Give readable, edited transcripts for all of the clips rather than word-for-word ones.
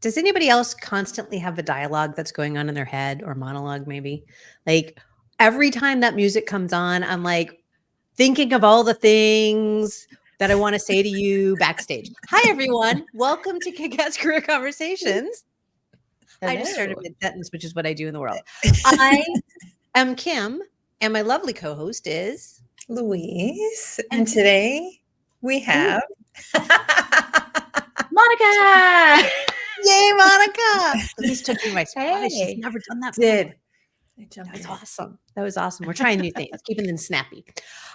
Does anybody else constantly have a dialogue that's going on in their head or monologue maybe? Like every time that music comes on, I'm like thinking of all the things that I want to say to you backstage. Hi, everyone. Welcome to Kick-Ass Career Conversations. Hello. I just started mid-sentence, which is what I do in the world. I am Kim, and my lovely co-host is Louise. And today we have Monica. Yay, Monica. Louise took me by surprise. Hey. She's never done that did. before. That was awesome. That was awesome. We're trying new things, keeping them snappy.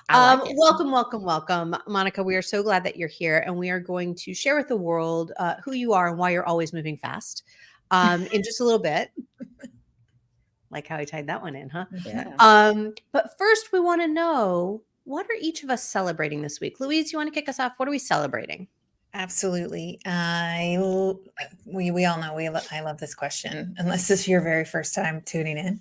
I like it. Welcome. Monica, we are so glad that you're here, and we are going to share with the world who you are and why you're always moving fast in just a little bit. Like how I tied that one in, huh? Yeah. But first, we want to know, what are each of us celebrating this week? Louise, you want to kick us off? What are we celebrating? Absolutely. We all know I love this question, unless this is your very first time tuning in.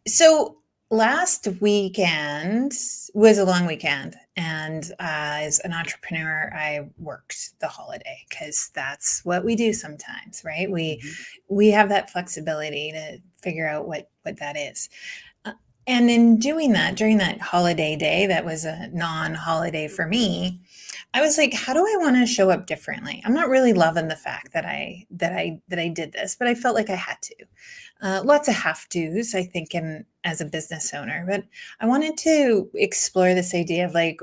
So last weekend was a long weekend, and as an entrepreneur, I worked the holiday because that's what we do sometimes, right? We have that flexibility to figure out what that is. And in doing that, during that holiday day, that was a non-holiday for me, I was like, how do I want to show up differently? I'm not really loving the fact that I did this, but I felt like I had to. Lots of have-tos, I think, as a business owner. But I wanted to explore this idea of like,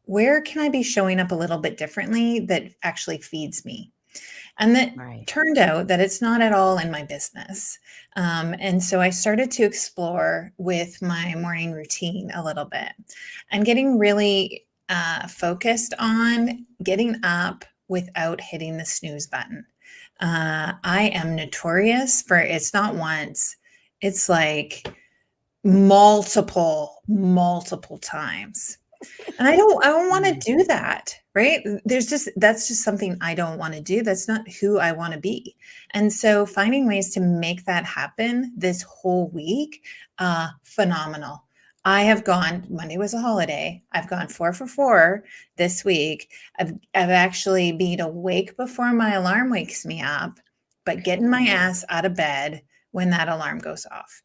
where can I be showing up a little bit differently that actually feeds me? And that turned out that it's not at all in my business. And so I started to explore with my morning routine a little bit and getting really focused on getting up without hitting the snooze button. I am notorious for, it's not once, it's like multiple times. And I don't want to do that, right? That's just something I don't want to do. That's not who I want to be. And so finding ways to make that happen this whole week, phenomenal. I have gone, Monday was a holiday. I've gone 4 for 4 this week. I've actually been awake before my alarm wakes me up, but getting my ass out of bed when that alarm goes off.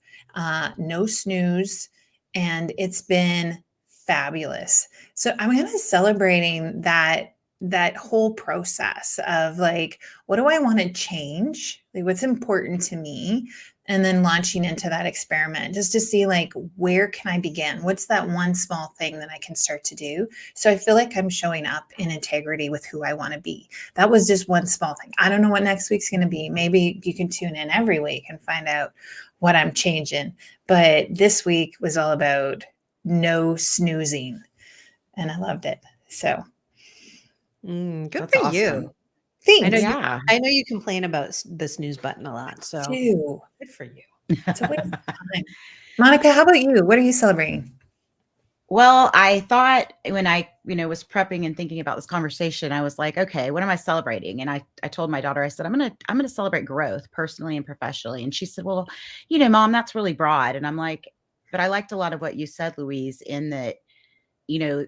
No snooze. And it's been fabulous. So I'm kind of celebrating that whole process of like, what do I want to change? Like, what's important to me? And then launching into that experiment just to see like, where can I begin? What's that one small thing that I can start to do? So I feel like I'm showing up in integrity with who I want to be. That was just one small thing. I don't know what next week's going to be. Maybe you can tune in every week and find out what I'm changing. But this week was all about no snoozing, and I loved it. So good That's for awesome. you. Thanks. I know you complain about the snooze button a lot, so good for you. It's a waste of time. Monica, how about you? What are you celebrating? Well, I thought when I, was prepping and thinking about this conversation, I was like, okay, what am I celebrating? And I told my daughter, I said, I'm going to celebrate growth personally and professionally. And she said, well, Mom, that's really broad. And I'm like, but I liked a lot of what you said, Louise, in that,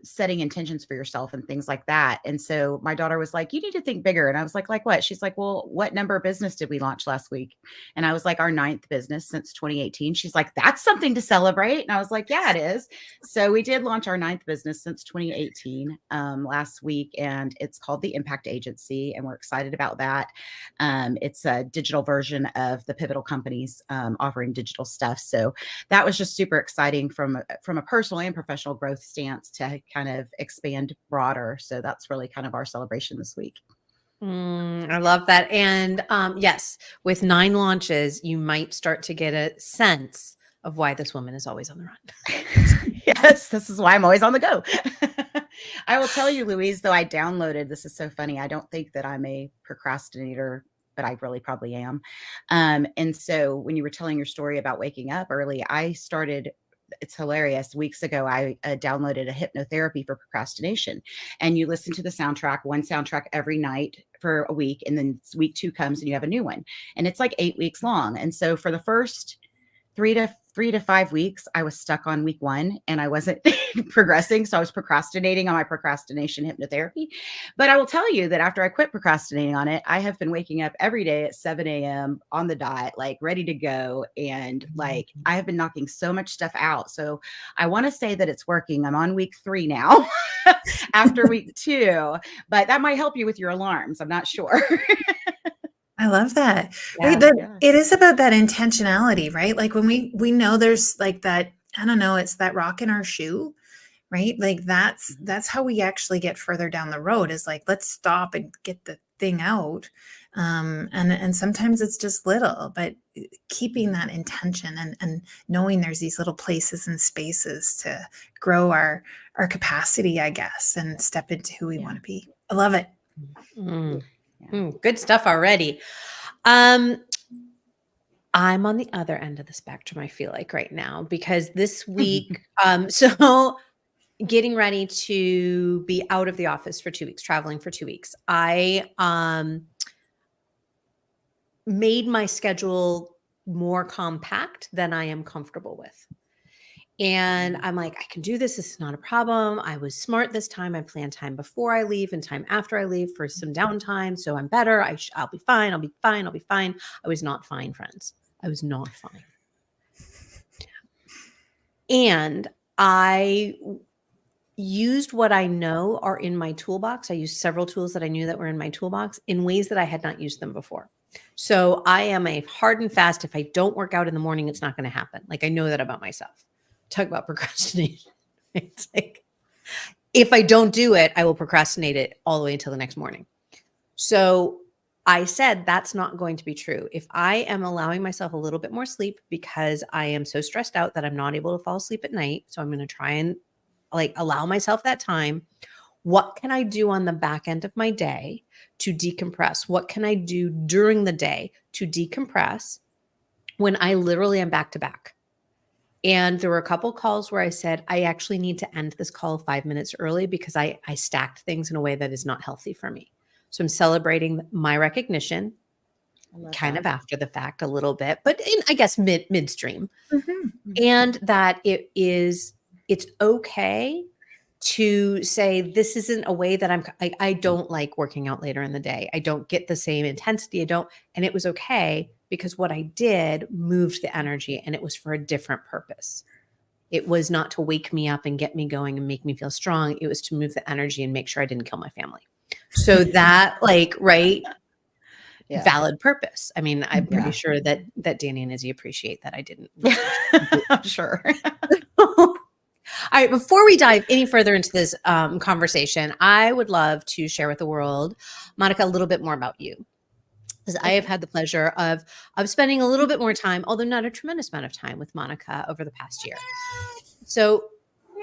setting intentions for yourself and things like that. And so my daughter was like, you need to think bigger. And I was like what? She's like, well, what number business did we launch last week? And I was like, our 9th business since 2018. She's like, that's something to celebrate. And I was like, yeah, it is. So we did launch our 9th business since 2018 last week. And it's called the Impact Agency. And we're excited about that. It's a digital version of the Pivotal companies offering digital stuff. So that was just super exciting from a personal and professional growth stance to kind of expand broader. So that's really kind of our celebration this week. I love that. And yes, with 9 launches, you might start to get a sense of why this woman is always on the run. Yes, this is why I'm always on the go. I will tell you, Louise, though, I downloaded, this is so funny. I don't think that I'm a procrastinator, but I really probably am. And so when you were telling your story about waking up early, I started, it's hilarious. Weeks ago, I downloaded a hypnotherapy for procrastination, and you listen to the soundtrack, one soundtrack every night for a week. And then week 2 comes and you have a new one, and it's like 8 weeks long. And so for the first three 3 to 5 weeks, I was stuck on week 1 and I wasn't progressing. So I was procrastinating on my procrastination hypnotherapy. But I will tell you that after I quit procrastinating on it, I have been waking up every day at 7 a.m. on the dot, like ready to go. And like I have been knocking so much stuff out. So I want to say that it's working. I'm on week 3 now after week 2, but that might help you with your alarms. I'm not sure. I love that. Yeah. Right, that Yeah. it is about that intentionality, right? Like when we know there's like that, I don't know, it's that rock in our shoe, right? Like that's how we actually get further down the road, is like, let's stop and get the thing out. And sometimes it's just little, but keeping that intention and knowing there's these little places and spaces to grow our capacity, I guess, and step into who we want to be. I love it. Mm. Yeah. Good stuff already. I'm on the other end of the spectrum, I feel like right now, because this week, so getting ready to be out of the office for 2 weeks, traveling for 2 weeks. I made my schedule more compact than I am comfortable with. And I'm like, I can do this. This is not a problem. I was smart this time. I planned time before I leave and time after I leave for some downtime. So I'm better. I'll be fine. I'll be fine. I'll be fine. I was not fine, friends. I was not fine. And I used what I know are in my toolbox. I used several tools that I knew that were in my toolbox in ways that I had not used them before. So I am a hard and fast. If I don't work out in the morning, it's not going to happen. Like, I know that about myself. Talk about procrastination. It's like, if I don't do it, I will procrastinate it all the way until the next morning. So I said, that's not going to be true. If I am allowing myself a little bit more sleep because I am so stressed out that I'm not able to fall asleep at night, so I'm going to try and like allow myself that time. What can I do on the back end of my day to decompress? What can I do during the day to decompress when I literally am back to back? And there were a couple calls where I said, I actually need to end this call 5 minutes early because I stacked things in a way that is not healthy for me. So I'm celebrating my recognition kind of after the fact a little bit, but I guess midstream. Mm-hmm. And that it's okay to say, this isn't a way that I don't like working out later in the day. I don't get the same intensity. And it was okay because what I did moved the energy and it was for a different purpose. It was not to wake me up and get me going and make me feel strong. It was to move the energy and make sure I didn't kill my family. So that right. Yeah. Valid purpose. I mean, I'm pretty sure that Danny and Izzy appreciate that I didn't. I'm sure. All right. Before we dive any further into this conversation, I would love to share with the world, Monica, a little bit more about you. Because I have had the pleasure of spending a little bit more time, although not a tremendous amount of time, with Monica over the past year. So,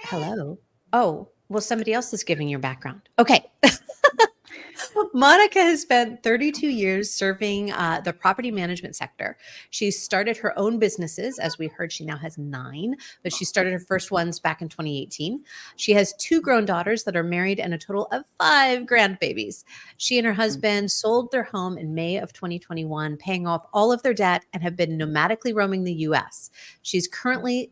hello. Oh, well, somebody else is giving your background. Okay. Monica has spent 32 years serving the property management sector. She started her own businesses. As we heard, she now has 9, but she started her first ones back in 2018. She has 2 grown daughters that are married and a total of 5 grandbabies. She and her husband sold their home in May of 2021, paying off all of their debt, and have been nomadically roaming the U.S. She currently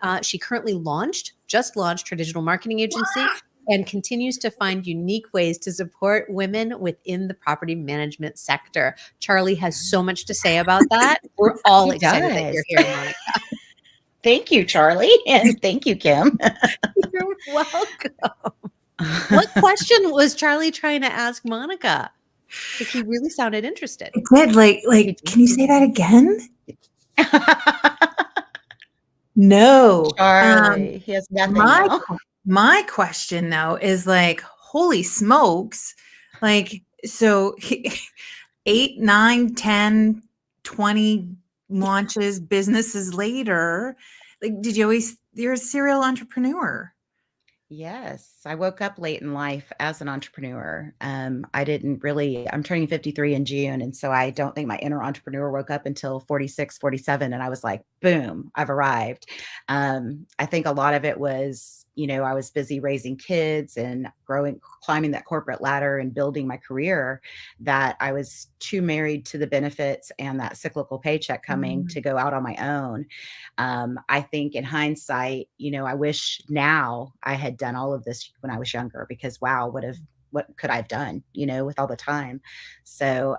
just launched her digital marketing agency, and continues to find unique ways to support women within the property management sector. Charlie has so much to say about that. We're all excited that you're here, Monica. Thank you, Charlie. And thank you, Kim. You're welcome. What question was Charlie trying to ask Monica? Like, he really sounded interested. It did. Like, can you say that again? No. Charlie, he has nothing now. My question though is like, holy smokes. Like, so 8, 9, 10, 20 launches, businesses later, like, you're a serial entrepreneur. Yes, I woke up late in life as an entrepreneur. I'm turning 53 in June. And so I don't think my inner entrepreneur woke up until 46, 47. And I was like, boom, I've arrived. I think a lot of it was, I was busy raising kids and climbing that corporate ladder and building my career, that I was too married to the benefits and that cyclical paycheck coming to go out on my own. I think in hindsight, I wish now I had done all of this when I was younger, because wow, what could I have done, with all the time? So,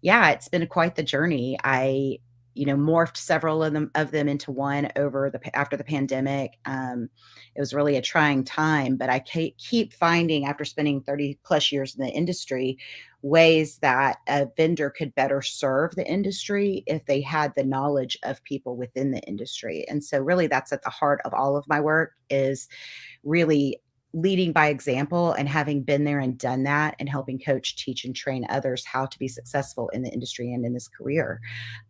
yeah, it's been quite the journey. I, morphed several of them into one after the pandemic. It was really a trying time, but I keep finding, after spending 30 plus years in the industry, ways that a vendor could better serve the industry if they had the knowledge of people within the industry. And so really that's at the heart of all of my work, is really leading by example and having been there and done that, and helping coach, teach, and train others how to be successful in the industry and in this career.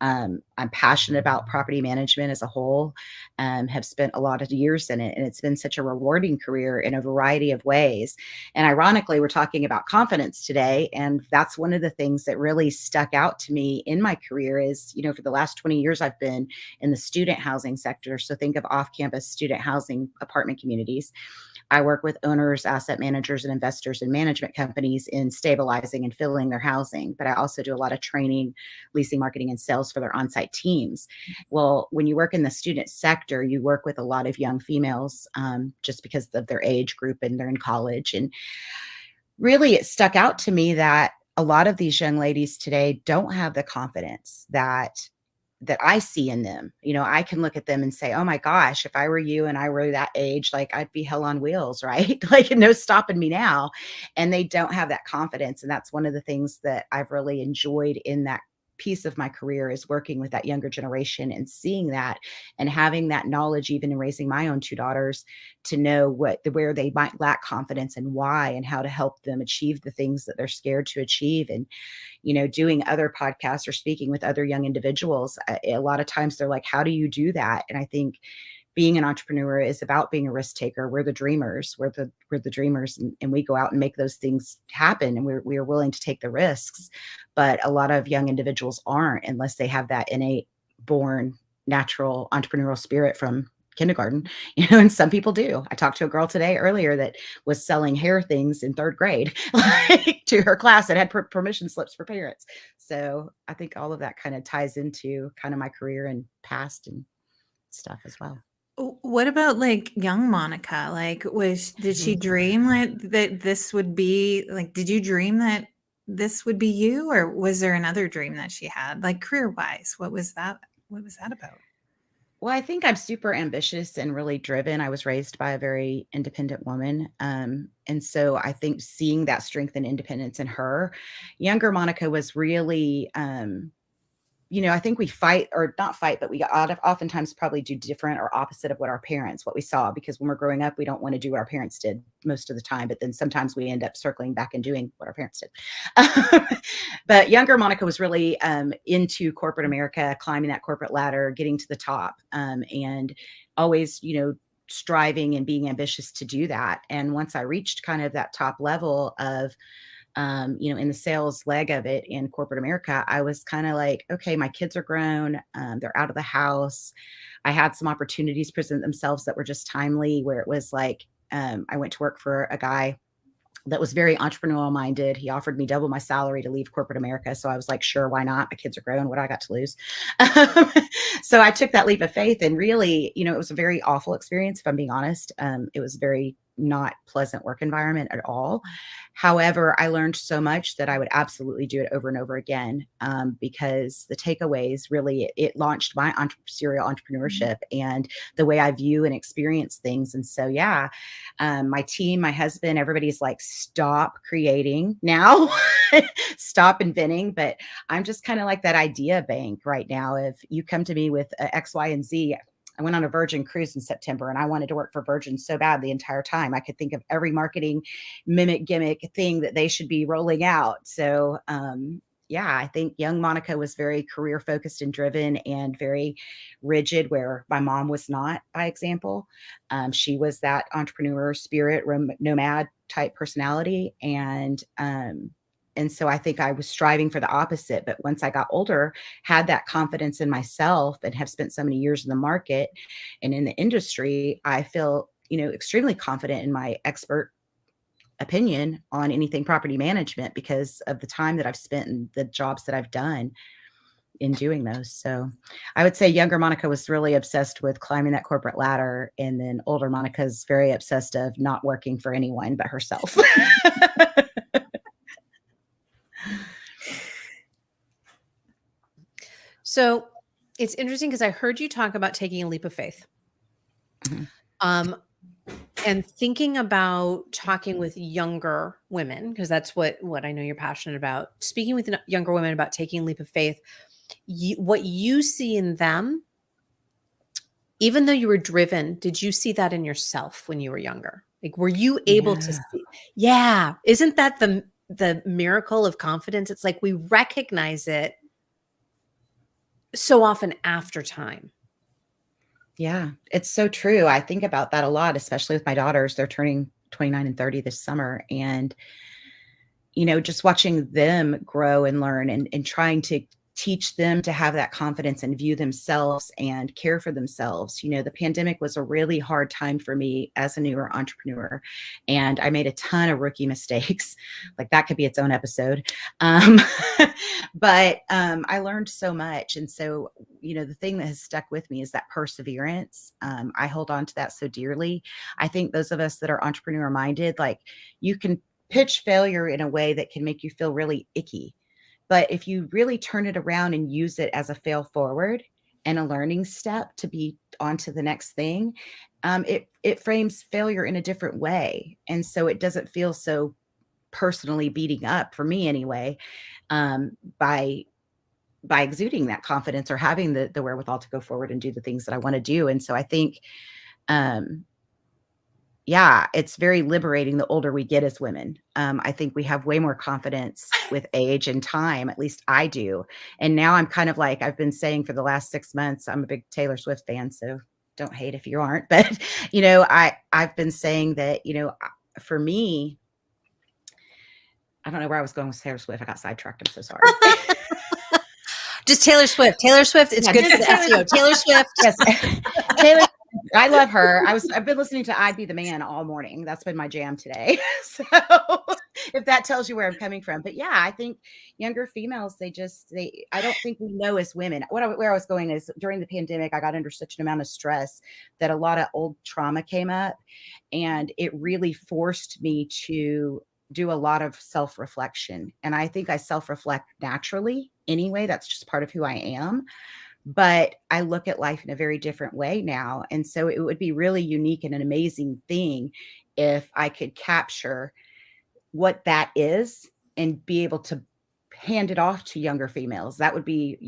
I'm passionate about property management as a whole, have spent a lot of years in it, and it's been such a rewarding career in a variety of ways. And ironically, we're talking about confidence today, and that's one of the things that really stuck out to me in my career is, for the last 20 years, I've been in the student housing sector. So think of off-campus student housing apartment communities. I work with owners, asset managers, and investors and management companies in stabilizing and filling their housing. But I also do a lot of training, leasing, marketing, and sales for their on-site teams. Well, when you work in the student sector, you work with a lot of young females, just because of their age group, and they're in college. And really, it stuck out to me that a lot of these young ladies today don't have the confidence that I see in them. I can look at them and say, oh my gosh, if I were you and I were that age, like I'd be hell on wheels, right? Like no stopping me now. And they don't have that confidence. And that's one of the things that I've really enjoyed in that piece of my career, is working with that younger generation and seeing that, and having that knowledge, even in raising my own two daughters, to know where they might lack confidence and why, and how to help them achieve the things that they're scared to achieve. And doing other podcasts or speaking with other young individuals, a lot of times they're like, how do you do that? And I think being an entrepreneur is about being a risk taker. We're the dreamers. We're the dreamers, and we go out and make those things happen, and we are willing to take the risks. But a lot of young individuals aren't, unless they have that innate, born, natural entrepreneurial spirit from kindergarten, and some people do. I talked to a girl today earlier that was selling hair things in third grade, like, to her class, that had permission slips for parents. So I think all of that kind of ties into kind of my career and past and stuff as well. What about like young Monica? Like, did she dream that this would be like, did you dream that this would be you, or was there another dream that she had, like career wise? What was that about? Well, I think I'm super ambitious and really driven. I was raised by a very independent woman. And so I think seeing that strength and independence in her, younger Monica was really, I think we fight, or not fight, but we oftentimes probably do different or opposite of what we saw, because when we're growing up, we don't want to do what our parents did most of the time, but then sometimes we end up circling back and doing what our parents did. But younger Monica was really into corporate America, climbing that corporate ladder, getting to the top, and always, striving and being ambitious to do that. And once I reached kind of that top level of, in the sales leg of it in corporate America, I was kind of like, okay, my kids are grown. They're out of the house. I had some opportunities present themselves that were just timely, where it was like, I went to work for a guy that was very entrepreneurial minded. He offered me double my salary to leave corporate America. So I was like, sure, why not? My kids are grown. What do I got to lose? So I took that leap of faith, and really, it was a very awful experience, if I'm being honest. It was very not pleasant work environment at all. However, I learned so much that I would absolutely do it over and over again, because the takeaways really, it launched my serial entrepreneurship and the way I view and experience things. And so, yeah, my team, my husband, everybody's like, stop creating now, stop inventing. But I'm just kind of like that idea bank right now. If you come to me with X, Y, and Z, I went on a Virgin cruise in September, and I wanted to work for Virgin so bad the entire time. I could think of every marketing gimmick thing that they should be rolling out. So, yeah, I think young Monica was very career focused and driven, and very rigid, where my mom was not, by example. She was that entrepreneur spirit, nomad type personality. And And so I think I was striving for the opposite. But once I got older, had that confidence in myself and have spent so many years in the market and in the industry, I feel, extremely confident in my expert opinion on anything property management because of the time that I've spent and the jobs that I've done in doing those. So I would say younger Monica was really obsessed with climbing that corporate ladder. And then older Monica's very obsessed of not working for anyone but herself. So it's interesting because I heard you talk about taking a leap of faith. Mhm. And thinking about talking with younger women, because that's what I know you're passionate about, speaking with younger women about taking a leap of faith, what you see in them, even though you were driven, did you see that in yourself when you were younger? Like, were you able to Yeah. see? Yeah. Isn't that the miracle of confidence? It's like we recognize it so often after time. Yeah, it's so true. I think about that a lot, especially with my daughters. They're turning 29 and 30 this summer. And, just watching them grow and learn and trying to teach them to have that confidence and view themselves and care for themselves. The pandemic was a really hard time for me as a newer entrepreneur. And I made a ton of rookie mistakes. Like that could be its own episode. Um, but I learned so much. And so, the thing that has stuck with me is that perseverance. I hold on to that so dearly. I think those of us that are entrepreneur minded, like you can pitch failure in a way that can make you feel really icky. But if you really turn it around and use it as a fail forward and a learning step to be on to the next thing, it frames failure in a different way. And so it doesn't feel so personally beating up, for me anyway, by exuding that confidence or having the wherewithal to go forward and do the things that I want to do. And so I think, um, yeah, it's very liberating the older we get as women. I think we have way more confidence with age and time, at least I do. And now I'm kind of like, I've been saying for the last 6 months, I'm a big Taylor Swift fan, so don't hate if you aren't. But, I've been saying that, for me, I don't know where I was going with Taylor Swift. I got sidetracked. I'm so sorry. Just Taylor Swift. Taylor Swift. It's Yeah, good for just the SEO. Taylor Swift. Yes. Taylor, I love her. I've been listening to I'd Be the Man all morning. That's been my jam today. So if that tells you where I'm coming from. But yeah, I think younger females, I don't think we know as women. Where I was going is during the pandemic, I got under such an amount of stress that a lot of old trauma came up, and it really forced me to do a lot of self-reflection. And I think I self-reflect naturally anyway. That's just part of who I am. But I look at life in a very different way now. And so it would be really unique and an amazing thing if I could capture what that is and be able to hand it off to younger females. That would be,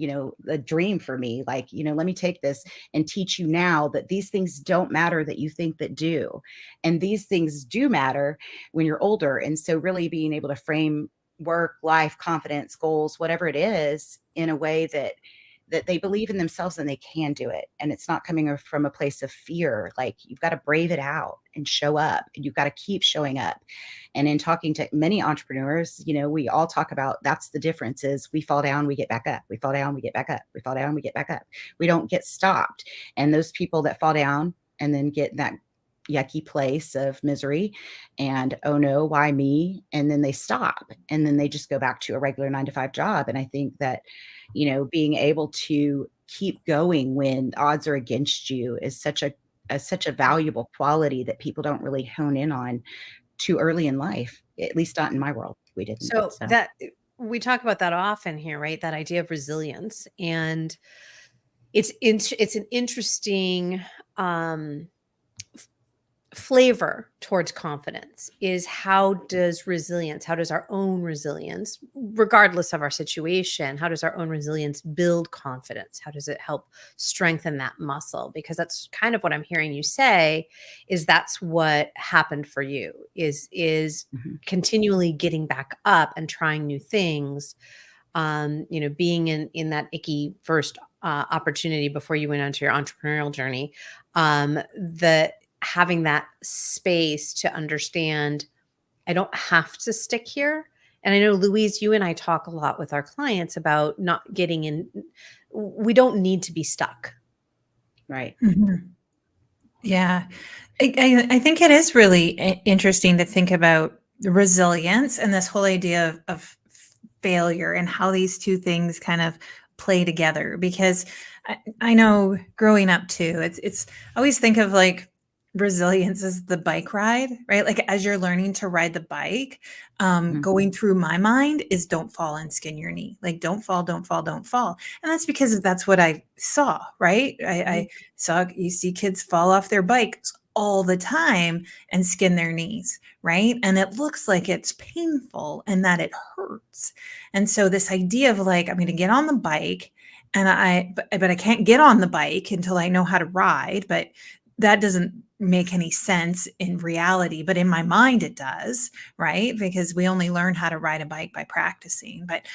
a dream for me. Like, let me take this and teach you now that these things don't matter that you think that do. And these things do matter when you're older. And so really being able to frame work, life, confidence, goals, whatever it is, in a way that they believe in themselves and they can do it. And it's not coming from a place of fear. Like you've got to brave it out and show up, and you've got to keep showing up. And in talking to many entrepreneurs, we all talk about that's the difference is we fall down, we get back up. We fall down, we get back up. We fall down, we get back up. We don't get stopped. And those people that fall down and then get in that yucky place of misery and, oh no, why me? And then they stop and then they just go back to a regular 9 to 5 job. And I think that, being able to keep going when odds are against you is such a valuable quality that people don't really hone in on too early in life. At least not in my world. We didn't. So that we talk about that often here, right? That idea of resilience, and it's an interesting flavor towards confidence is how does our own resilience, regardless of our situation, how does our own resilience build confidence? How does it help strengthen that muscle? Because that's kind of what I'm hearing you say is that's what happened for you is continually getting back up and trying new things. Being in that icky first opportunity before you went onto your entrepreneurial journey, that having that space to understand I don't have to stick here And I know, Louise, you and I talk a lot with our clients about not getting in. We don't need to be stuck. Right. Yeah. I think it is really interesting to think about resilience and this whole idea of failure and how these two things kind of play together. Because I know growing up too, it's I always think of like resilience as the bike ride, right? Like as you're learning to ride the bike, going through my mind is don't fall and skin your knee. Like don't fall, don't fall, don't fall. And that's because that's what I saw, right? I saw, you see kids fall off their bikes all the time and skin their knees, right? And it looks like it's painful and that it hurts. And so this idea of like, I'm going to get on the bike and but I can't get on the bike until I know how to ride, but that doesn't make any sense in reality, but in my mind it does, right? Because we only learn how to ride a bike by practicing, but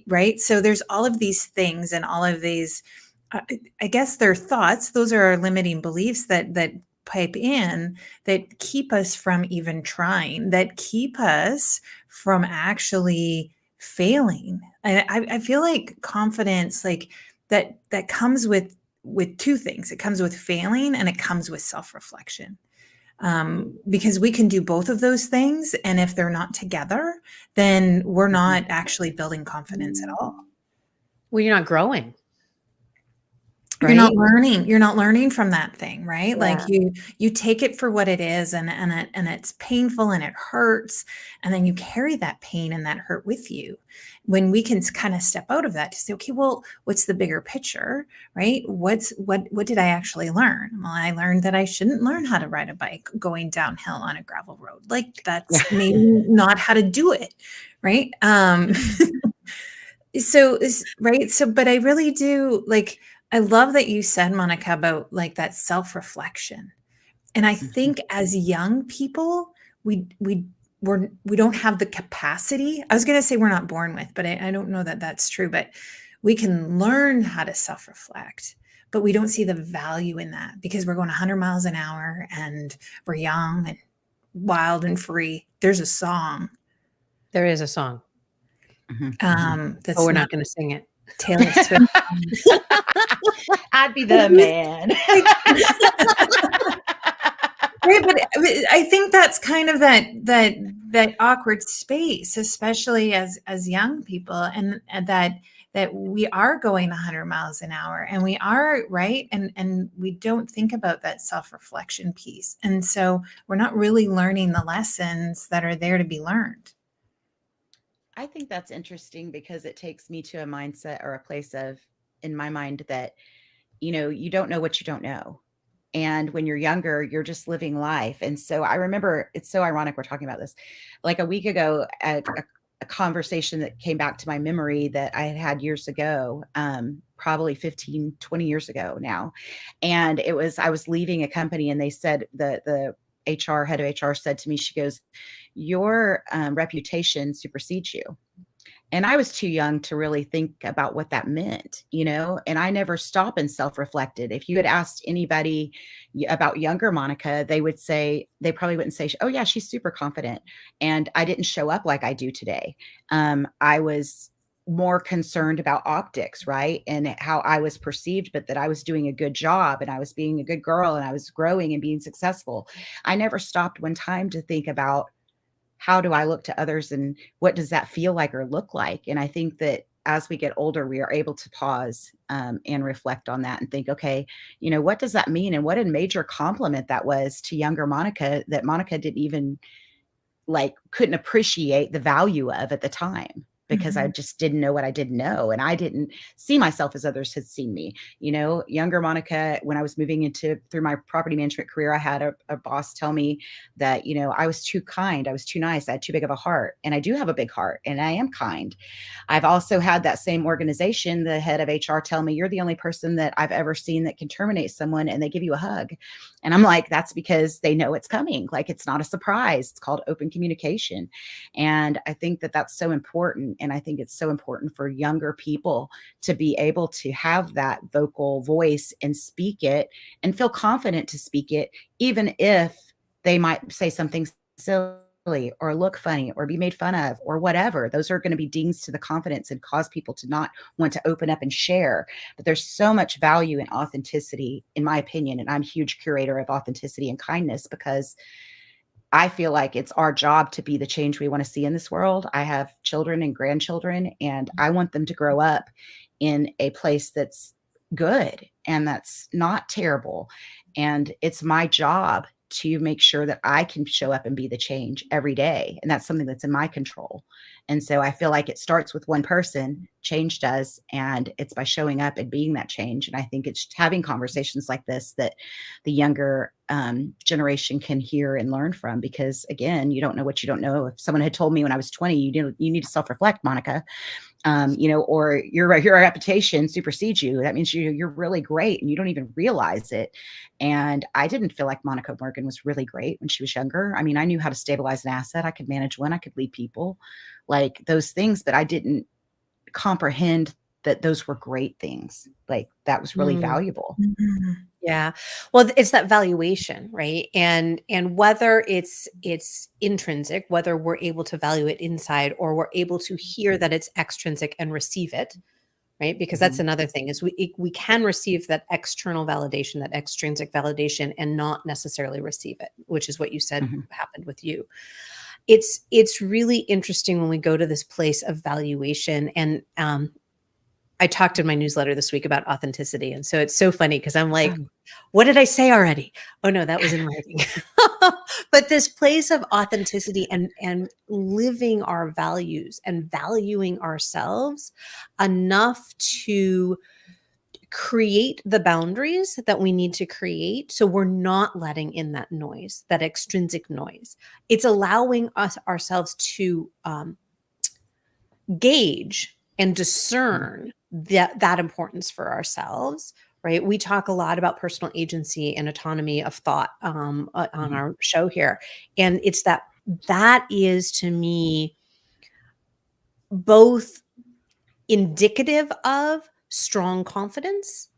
right. So there's all of these things and all of these, I guess they're thoughts. Those are our limiting beliefs that pipe in that keep us from even trying, that keep us from actually failing. I feel like confidence, like that comes with two things. It comes with failing and it comes with self-reflection. Because we can do both of those things. And if they're not together, then we're not actually building confidence at all. Well, you're not growing. You're not learning. You're not learning from that thing, right? Yeah. Like you take it for what it is, and it's painful and it hurts, and then you carry that pain and that hurt with you. When we can kind of step out of that to say, okay, well, what's the bigger picture, right? What did I actually learn? Well, I learned that I shouldn't learn how to ride a bike going downhill on a gravel road. Like that's maybe not how to do it, right? So right. So, but I really do like. I love that you said, Monica, about like that self-reflection. And I think as young people, we don't have the capacity. I was going to say we're not born with, but I don't know that that's true, but we can learn how to self-reflect, but we don't see the value in that because we're going 100 miles an hour and we're young and wild and free. There's a song. There is a song. That's we're not going to sing it. Taylor Swift. I'd be the man. Right, but I think that's kind of that awkward space, especially as young people, and that we are going 100 miles an hour, and we are right, and we don't think about that self-reflection piece, and so we're not really learning the lessons that are there to be learned. I think that's interesting because it takes me to a mindset or a place of, in my mind, that, you don't know what you don't know. And when you're younger, you're just living life. And so I remember, it's so ironic we're talking about this. Like a week ago, a conversation that came back to my memory that I had years ago, probably 15, 20 years ago now. And I was leaving a company and they said, the head of HR said to me, she goes, your reputation supersedes you. And I was too young to really think about what that meant, and I never stopped and self-reflected. If you had asked anybody about younger Monica, they probably wouldn't say, oh yeah, she's super confident. And I didn't show up like I do today. I was more concerned about optics, right? And how I was perceived, but that I was doing a good job and I was being a good girl and I was growing and being successful. I never stopped one time to think about, how do I look to others and what does that feel like or look like? And I think that as we get older, we are able to pause and reflect on that and think, okay, what does that mean? And what a major compliment that was to younger Monica that Monica didn't even couldn't appreciate the value of at the time. Because I just didn't know what I didn't know. And I didn't see myself as others had seen me. Younger Monica, when I was moving through my property management career, I had a boss tell me that, I was too kind. I was too nice. I had too big of a heart. And I do have a big heart and I am kind. I've also had that same organization, the head of HR, tell me, you're the only person that I've ever seen that can terminate someone and they give you a hug. And I'm like, that's because they know it's coming. Like, it's not a surprise. It's called open communication. And I think that that's so important. And I think it's so important for younger people to be able to have that vocal voice and speak it and feel confident to speak it, even if they might say something silly or look funny or be made fun of or whatever. Those are going to be dings to the confidence and cause people to not want to open up and share. But there's so much value in authenticity, in my opinion. And I'm a huge curator of authenticity and kindness because I feel like it's our job to be the change we want to see in this world. I have children and grandchildren, and I want them to grow up in a place that's good and that's not terrible. And it's my job to make sure that I can show up and be the change every day. And that's something that's in my control. And so I feel like it starts with one person, change does, and it's by showing up and being that change. And I think it's having conversations like this that the younger generation can hear and learn from, because again, you don't know what you don't know. If someone had told me when I was 20, you need to self-reflect, Monica, or your reputation supersedes you. That means you're really great and you don't even realize it. And I didn't feel like Monica Morgan was really great when she was younger. I mean, I knew how to stabilize an asset. I could manage one, I could lead people, like those things, but I didn't comprehend that those were great things. Like that was really valuable. Mm-hmm. Yeah. Well, it's that valuation, right? And whether it's intrinsic, whether we're able to value it inside or we're able to hear that it's extrinsic and receive it, right? Because that's another thing is we can receive that external validation, that extrinsic validation, and not necessarily receive it, which is what you said happened with you. It's really interesting when we go to this place of valuation. And I talked in my newsletter this week about authenticity. And so it's so funny because I'm like, what did I say already? Oh no, that was in writing. But this place of authenticity and living our values and valuing ourselves enough to create the boundaries that we need to create. So we're not letting in that noise, that extrinsic noise. It's allowing ourselves to gauge and discern that importance for ourselves, right? We talk a lot about personal agency and autonomy of thought on our show here. And it's that is to me both indicative of strong confidence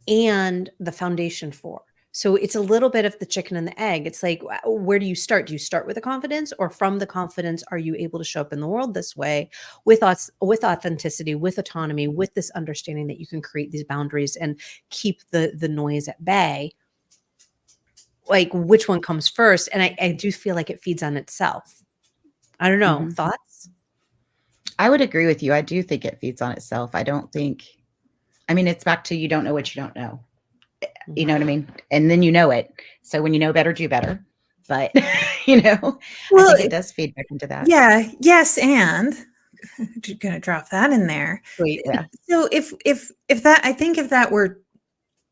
and the foundation for. So it's a little bit of the chicken and the egg. It's like, where do you start? Do you start with the confidence, or from the confidence, are you able to show up in the world this way with us, with authenticity, with autonomy, with this understanding that you can create these boundaries and keep the noise at bay? Like, which one comes first? And I do feel like it feeds on itself. I don't know. Thoughts? I would agree with you. I do think it feeds on itself. I mean, it's back to, you don't know what you don't know. You know what I mean? And then you know it. So when you know better, do better. But, well, I think it does feed back into that. Yeah. Yes. And I'm going to drop that in there. Wait, yeah. So if that, I think if that were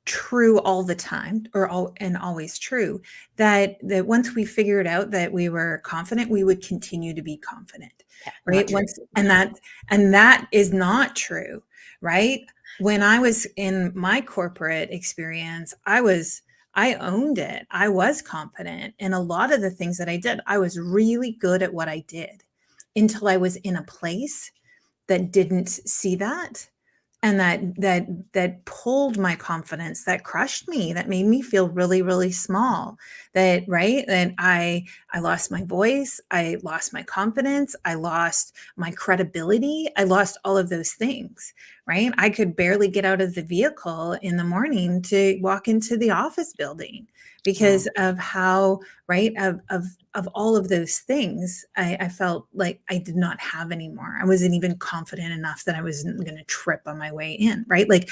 true all the time and always true, that once we figured out that we were confident, we would continue to be confident. Yeah, right. And that is not true. Right. When I was in my corporate experience, I owned it. I was confident in a lot of the things that I did. I was really good at what I did until I was in a place that didn't see that. And that pulled my confidence, that crushed me, that made me feel really, really small. That I lost my voice, I lost my confidence, I lost my credibility, I lost all of those things. Right? I could barely get out of the vehicle in the morning to walk into the office building because of how, of all of those things, I felt like I did not have anymore. I wasn't even confident enough that I wasn't going to trip on my way in, right? Like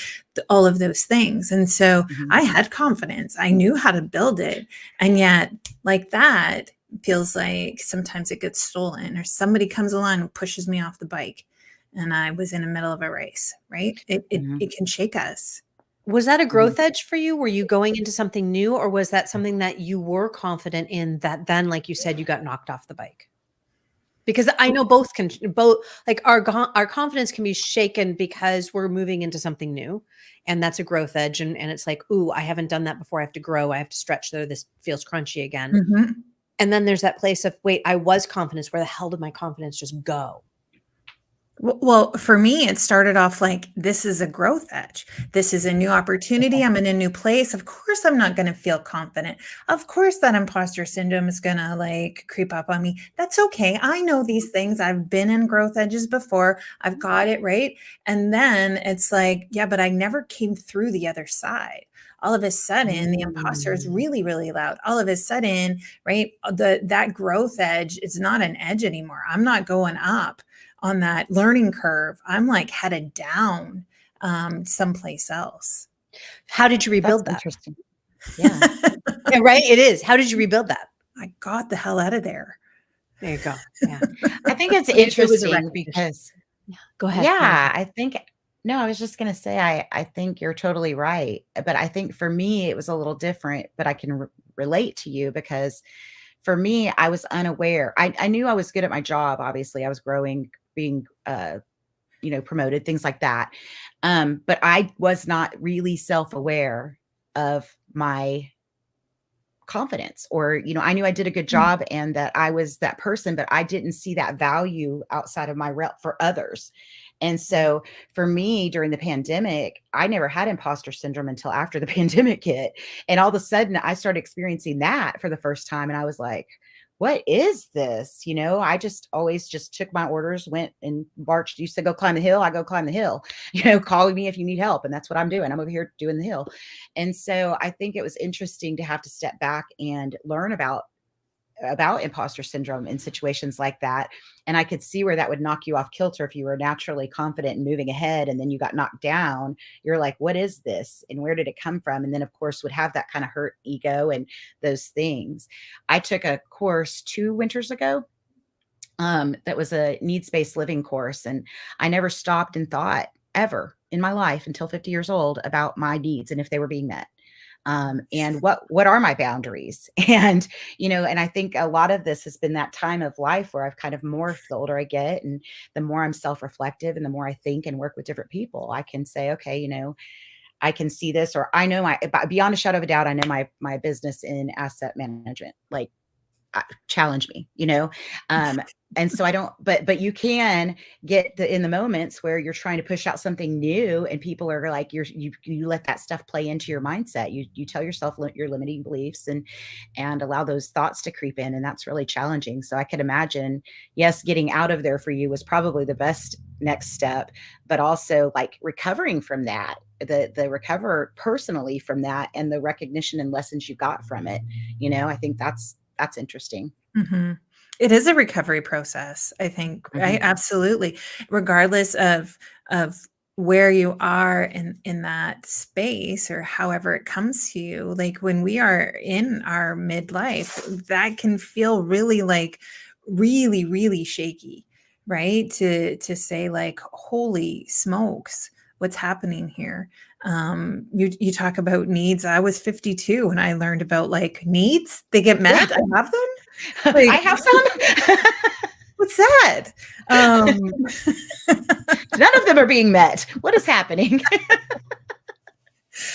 all of those things. And so I had confidence. I knew how to build it. And yet like that feels like sometimes it gets stolen, or somebody comes along and pushes me off the bike. And I was in the middle of a race, right? It can shake us. Was that a growth edge for you? Were you going into something new, or was that something that you were confident in that then, like you said, you got knocked off the bike? Because I know both like our confidence can be shaken because we're moving into something new, and that's a growth edge. And it's like, ooh, I haven't done that before. I have to grow. I have to stretch there. This feels crunchy again. And then there's that place of, wait, I was confident. Where the hell did my confidence just go? Well, for me, it started off like this is a growth edge. This is a new opportunity. I'm in a new place. Of course, I'm not going to feel confident. Of course, that imposter syndrome is going to like creep up on me. That's okay. I know these things. I've been in growth edges before. I've got it right. And then it's like, yeah, but I never came through the other side. All of a sudden, the imposter is Mm. really, really loud. All of a sudden, right? That growth edge is not an edge anymore. I'm not going up on that learning curve. I'm like headed down someplace else. How did you That's rebuild that? interesting. Yeah. Yeah, right? It is. How did you rebuild that? I got the hell out of there. There you go. Yeah. I think it's It was a interesting recognition. because, Yeah. Go ahead. You were yeah, saying. I think, no, I was just going to say, I think you're totally right. But I think for me, it was a little different, but I can relate to you because for me, I was unaware. I knew I was good at my job. Obviously, I was growing, being, promoted, things like that. But I was not really self-aware of my confidence, or I knew I did a good Mm. job and that I was that person, but I didn't see that value outside of my realm for others. And so for me during the pandemic, I never had imposter syndrome until after the pandemic hit, and all of a sudden I started experiencing that for the first time, and I was like, what is this? I just always just took my orders, went and marched. You said go climb the hill, I go climb the hill. Call me if you need help, and that's what I'm doing. I'm over here doing the hill. And so I think it was interesting to have to step back and learn about imposter syndrome in situations like that. And I could see where that would knock you off kilter if you were naturally confident and moving ahead and then you got knocked down. You're like, what is this? And where did it come from? And then of course would have that kind of hurt ego and those things. I took a course 2 winters ago. That was a needs-based living course. And I never stopped and thought ever in my life until 50 years old about my needs and if they were being met. And what are my boundaries? And I think a lot of this has been that time of life where I've kind of morphed the older I get, and the more I'm self-reflective and the more I think and work with different people, I can say, okay, I can see this, or I know beyond a shadow of a doubt, I know my business in asset management, like, challenge me, and so I don't, but you can get in the moments where you're trying to push out something new and people are like, you let that stuff play into your mindset. You tell yourself your limiting beliefs and allow those thoughts to creep in. And that's really challenging. So I could imagine, yes, getting out of there for you was probably the best next step, but also like recovering from that, the recover personally from that, and the recognition and lessons you got from it. I think that's interesting. Mhm. It is a recovery process, I think, right? Mhm. Absolutely. Regardless of where you are in that space or however it comes to you. Like when we are in our midlife, that can feel really like really, really shaky, right? To say like, holy smokes, what's happening here? You talk about needs. I was 52 when I learned about like needs. They get Yeah. met. I have them. I Like, have some. what's that? Um, None of them are being met. What is happening?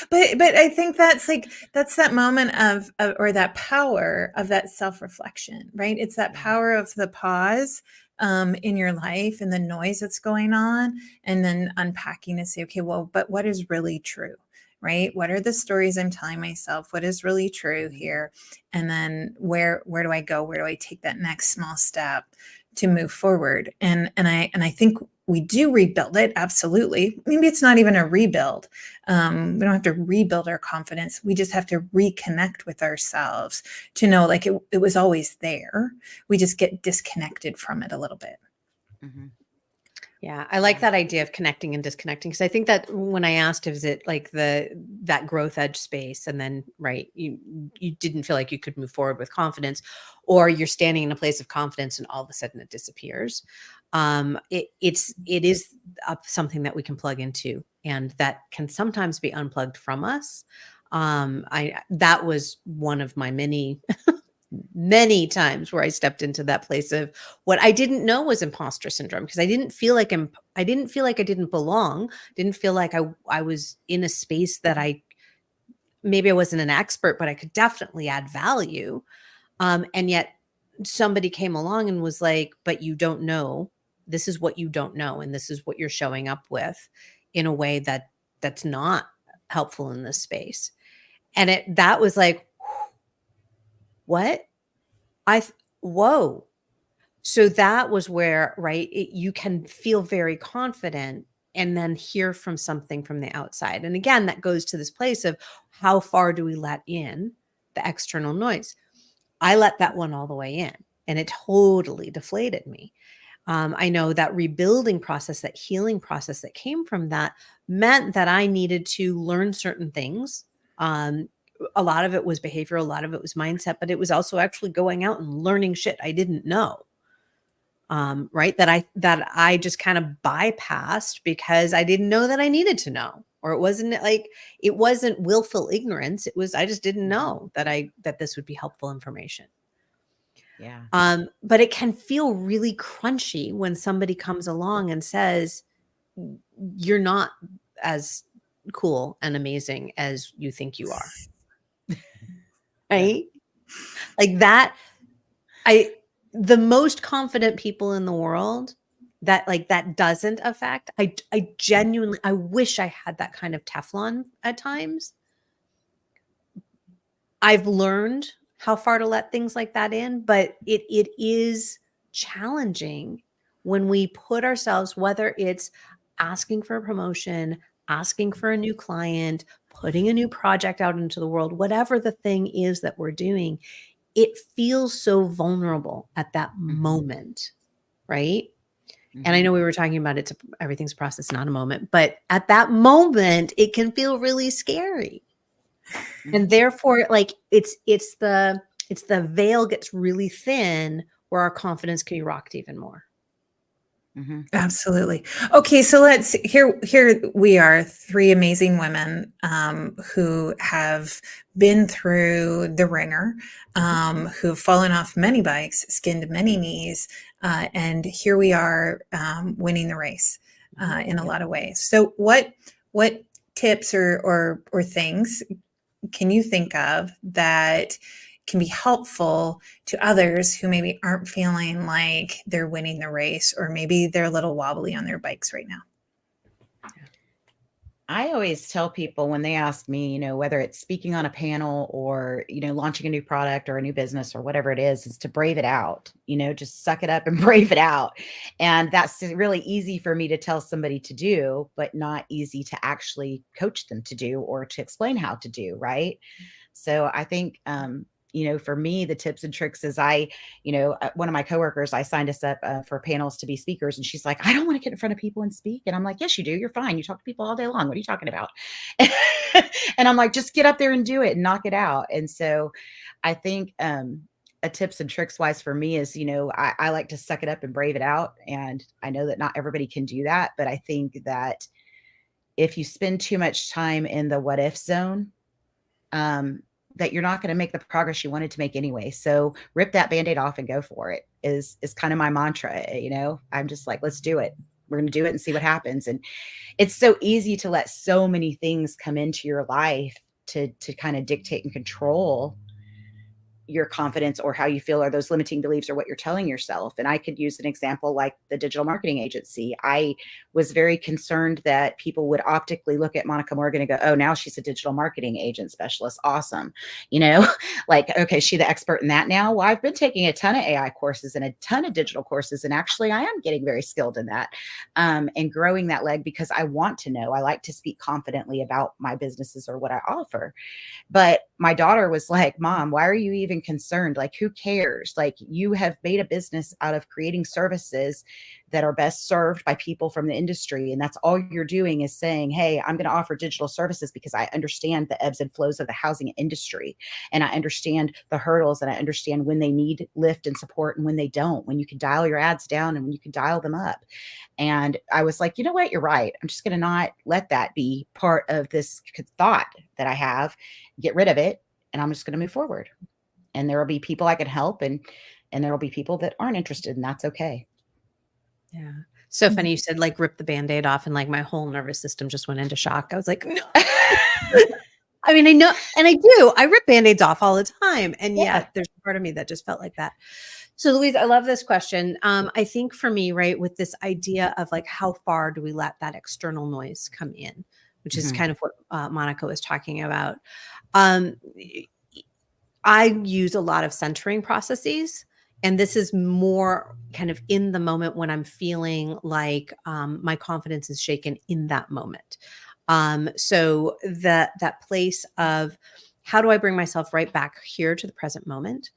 but I think that's like that's that moment of or that power of that self-reflection, right? It's that Yeah. power of the pause in your life and the noise that's going on, and then unpacking to say, okay, well, but what is really true? Right? What are the stories I'm telling myself? What is really true here? And then where do I go? Where do I take that next small step to move forward? And I think we do rebuild it, absolutely. Maybe it's not even a rebuild. We don't have to rebuild our confidence. We just have to reconnect with ourselves to know like it was always there. We just get disconnected from it a little bit. Mhm. Yeah, I like Yeah. that idea of connecting and disconnecting, because I think that when I asked, is it like that growth edge space, and then right, you didn't feel like you could move forward with confidence, or you're standing in a place of confidence and all of a sudden it disappears. It is something that we can plug into, and that can sometimes be unplugged from us. I That was one of my many times where I stepped into that place of what I didn't know was imposter syndrome, because I didn't feel like I didn't belong, didn't feel like I was in a space that maybe I wasn't an expert, but I could definitely add value. And yet somebody came along and was like, but you don't know this is what you don't know, and this is what you're showing up with in a way that's not helpful in this space. And that was like, what? Whoa. So that was where, right, you can feel very confident and then hear from something from the outside. And again, that goes to this place of how far do we let in the external noise? I let that one all the way in, and it totally deflated me. I know that rebuilding process, that healing process that came from that meant that I needed to learn certain things. A lot of it was behavioral, a lot of it was mindset, but it was also actually going out and learning shit I didn't know. Right. That I just kind of bypassed because I didn't know that I needed to know, or it wasn't willful ignorance. It was, I just didn't know that this would be helpful information. Yeah. But it can feel really crunchy when somebody comes along and says, you're not as cool and amazing as you think you are. Right. Like that. The most confident people in the world that doesn't affect. I genuinely, I wish I had that kind of Teflon at times. I've learned how far to let things like that in, but it is challenging when we put ourselves, whether it's asking for a promotion, asking for a new client, putting a new project out into the world, whatever the thing is that we're doing, it feels so vulnerable at that moment, right? And I know we were talking about everything's a process, not a moment, but at that moment, it can feel really scary. And therefore, like it's the veil gets really thin where our confidence can be rocked even more. Absolutely. Okay, so here we are, three amazing women who have been through the ringer, who've fallen off many bikes, skinned many knees, and here we are winning the race in a lot of ways. So what tips or things can you think of that can be helpful to others who maybe aren't feeling like they're winning the race, or maybe they're a little wobbly on their bikes right now? I always tell people when they ask me, whether it's speaking on a panel or, launching a new product or a new business or whatever it is to brave it out, just suck it up and brave it out. And that's really easy for me to tell somebody to do, but not easy to actually coach them to do or to explain how to do. Right. So I think, for me, the tips and tricks is one of my coworkers, I signed us up for panels to be speakers. And she's like, I don't want to get in front of people and speak. And I'm like, yes, you do. You're fine. You talk to people all day long. What are you talking about? And I'm like, just get up there and do it and knock it out. And so I think a tips and tricks wise for me is, I like to suck it up and brave it out. And I know that not everybody can do that. But I think that if you spend too much time in the what if zone, that you're not going to make the progress you wanted to make anyway. So rip that Band-Aid off and go for it is kind of my mantra. I'm just like, let's do it. We're going to do it and see what happens. And it's so easy to let so many things come into your life to kind of dictate and control your confidence or how you feel, or those limiting beliefs or what you're telling yourself. And I could use an example like the digital marketing agency. I was very concerned that people would optically look at Monica Morgan and go, oh, now she's a digital marketing agent specialist. Awesome. Like, okay, is she the expert in that now? Well, I've been taking a ton of AI courses and a ton of digital courses. And actually I am getting very skilled in that and growing that leg because I want to know. I like to speak confidently about my businesses or what I offer. But my daughter was like, Mom, why are you even concerned? Like, who cares? Like, you have made a business out of creating services that are best served by people from the industry. And that's all you're doing is saying, hey, I'm going to offer digital services because I understand the ebbs and flows of the housing industry. And I understand the hurdles, and I understand when they need lift and support and when they don't, when you can dial your ads down and when you can dial them up. And I was like, you know what? You're right. I'm just going to not let that be part of this thought that I have, get rid of it. And I'm just going to move forward. And there will be people I can help, and there will be people that aren't interested, and that's okay. Yeah. So funny. You said like rip the Band-Aid off, and like my whole nervous system just went into shock. I was like, no. I mean, I know, and I do. I rip Band-Aids off all the time. And yet there's a part of me that just felt like that. So Louise, I love this question. I think for me, right, with this idea of like, how far do we let that external noise come in, which is Mhm. kind of what Monica was talking about. Um, I use a lot of centering processes. And this is more kind of in the moment when I'm feeling like my confidence is shaken in that moment. So that place of how do I bring myself right back here to the present moment?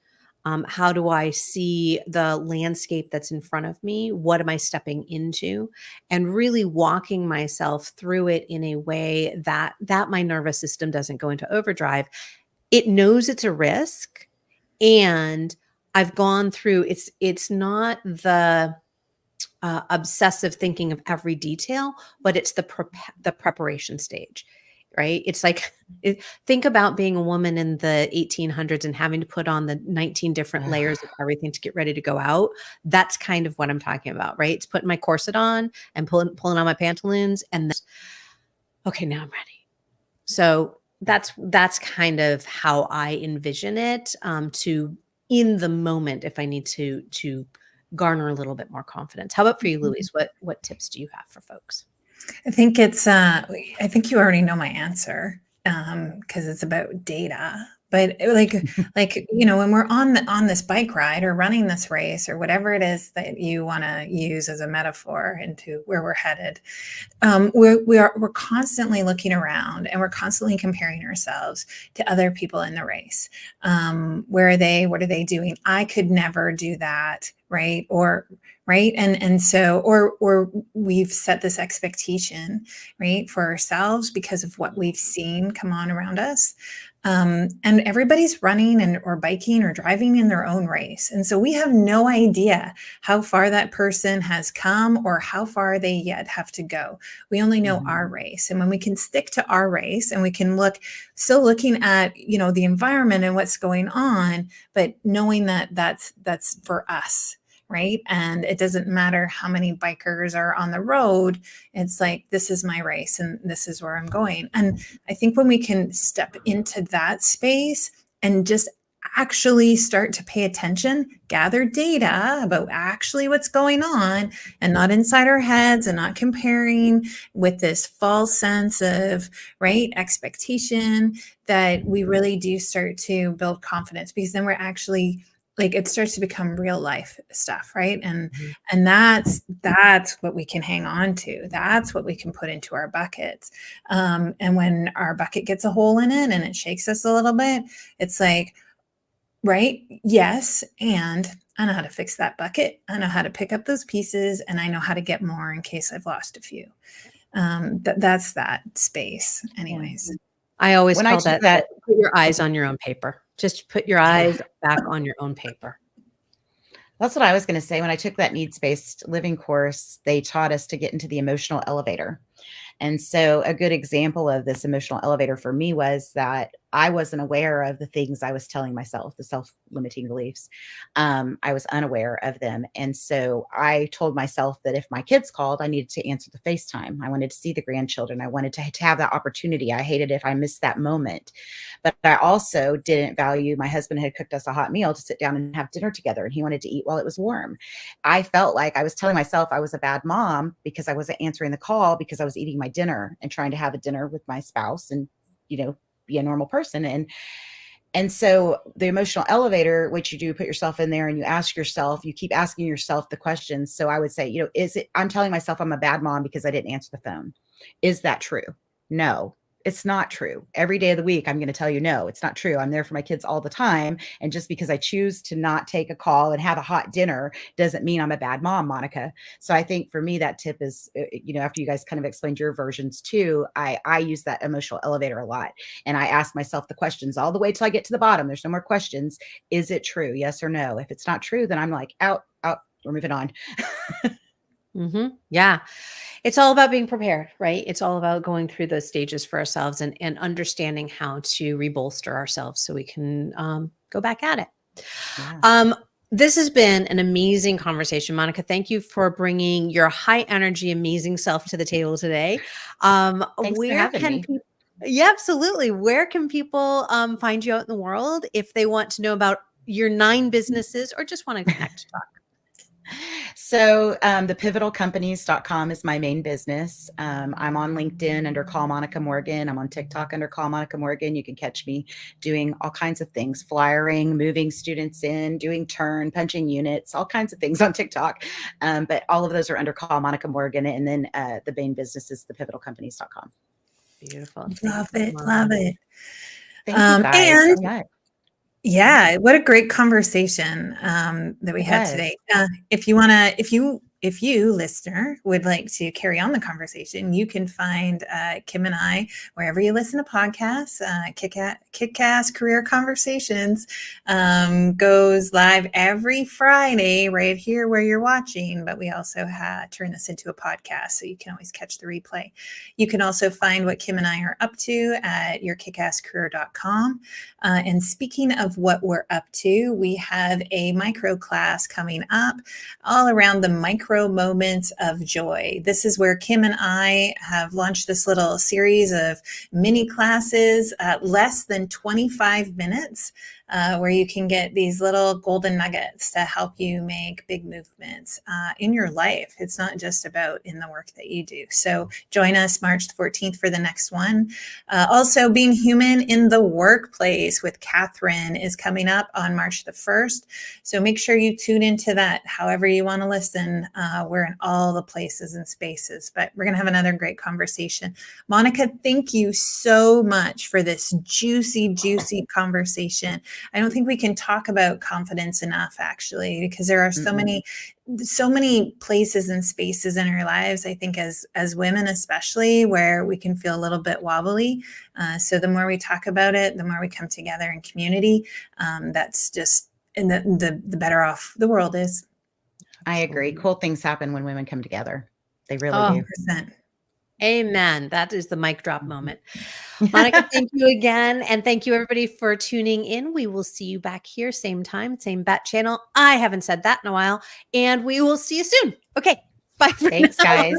How do I see the landscape that's in front of me? What am I stepping into? And really walking myself through it in a way that my nervous system doesn't go into overdrive. It knows it's a risk, and I've gone through it's not the obsessive thinking of every detail, but it's the preparation stage, right? It's like think about being a woman in the 1800s and having to put on the 19 different Ugh. layers of everything to get ready to go out. That's kind of what I'm talking about, right? It's putting my corset on and pulling on my pantaloons, and then, okay, now I'm ready. So that's kind of how I envision it, to in the moment if I need to garner a little bit more confidence. How about for you, Louise? What tips do you have for folks? I think I think you already know my answer, because it's about data. But when we're on this bike ride or running this race or whatever it is that you want to use as a metaphor into where we're headed, we're constantly looking around and we're constantly comparing ourselves to other people in the race. Where are they? What are they doing? I could never do that, right? Or right, and so or we've set this expectation, right, for ourselves because of what we've seen come on around us. And everybody's running and or biking or driving in their own race, and so we have no idea how far that person has come or how far they yet have to go. We only know our race. And when we can stick to our race and we can still looking at, the environment and what's going on, but knowing that that's for us, right? And it doesn't matter how many bikers are on the road. It's like, this is my race and this is where I'm going. And I think when we can step into that space and just actually start to pay attention, gather data about actually what's going on, and not inside our heads and not comparing with this false sense of right expectation, that we really do start to build confidence, because then we're actually like, it starts to become real life stuff, right? And that's what we can hang on to. That's what we can put into our buckets. And when our bucket gets a hole in it and it shakes us a little bit, it's like, right? Yes. And I know how to fix that bucket. I know how to pick up those pieces, and I know how to get more in case I've lost a few. That's that space, anyways. I always When I call took that that, put your eyes on your own paper. Just put your eyes back on your own paper. that's what I was going to say. When I took that needs-based living course, they taught us to get into the emotional elevator. And so a good example of this emotional elevator for me was that I wasn't aware of the things I was telling myself, the self-limiting beliefs. I was unaware of them. And so I told myself that if my kids called, I needed to answer the FaceTime. I wanted to see the grandchildren. I wanted to have that opportunity. I hated if I missed that moment. But I also didn't value, my husband had cooked us a hot meal to sit down and have dinner together, and he wanted to eat while it was warm. I felt like I was telling myself I was a bad mom because I wasn't answering the call because I was eating my dinner and trying to have a dinner with my spouse and, be a normal person. And so the emotional elevator, which you do put yourself in there and you ask yourself, you keep asking yourself the questions. So I would say, I'm telling myself I'm a bad mom because I didn't answer the phone. Is that true? No, it's not true. Every day of the week, I'm going to tell you, no, it's not true. I'm there for my kids all the time. And just because I choose to not take a call and have a hot dinner doesn't mean I'm a bad mom, Monica. So I think for me, that tip is, after you guys kind of explained your versions too, I use that emotional elevator a lot. And I ask myself the questions all the way till I get to the bottom. There's no more questions. Is it true? Yes or no? If it's not true, then I'm like, out, we're moving on. Yeah. It's all about being prepared, right? It's all about going through those stages for ourselves and understanding how to rebolster ourselves so we can go back at it. Yeah. This has been an amazing conversation, Monica. Thank you for bringing your high energy, amazing self to the table today. Thanks for Where having can me. people? Yeah, absolutely. Where can people find you out in the world if they want to know about your 9 businesses or just want to connect to talk? So the pivotalcompanies.com is my main business. I'm on LinkedIn under Call Monica Morgan. I'm on TikTok under Call Monica Morgan. You can catch me doing all kinds of things, flyering, moving students in, doing turn, punching units, all kinds of things on TikTok. But all of those are under Call Monica Morgan. And then the main business is the pivotalcompanies.com. Beautiful. Love it. Love it. Thank you guys And so much. yeah, what a great conversation that we had today. If you listener would like to carry on the conversation, you can find Kim and I wherever you listen to podcasts. Kick-Ass Career Conversations goes live every Friday right here where you're watching, but we also turn this into a podcast, so you can always catch the replay. You can also find what Kim and I are up to at yourkickasscareer.com. And speaking of what we're up to, we have a micro class coming up all around the micro moments of joy. This is where Kim and I have launched this little series of mini classes, less than 25 minutes, where you can get these little golden nuggets to help you make big movements in your life. It's not just about in the work that you do. So join us March 14th for the next one. Also, Being Human in the Workplace with Catherine is coming up on March the 1st. So make sure you tune into that however you want to listen. We're in all the places and spaces, but we're going to have another great conversation. Monica, thank you so much for this juicy, juicy conversation. I don't think we can talk about confidence enough, actually, because there are so many places and spaces in our lives, I think as women, especially, where we can feel a little bit wobbly. So the more we talk about it, the more we come together in community. That's just, and the better off the world is. I agree. Cool things happen when women come together. They really do. 100%. Amen. That is the mic drop moment. Monica, thank you again. And thank you everybody for tuning in. We will see you back here, same time, same bat channel. I haven't said that in a while. And we will see you soon. Okay. Bye. Thanks, guys.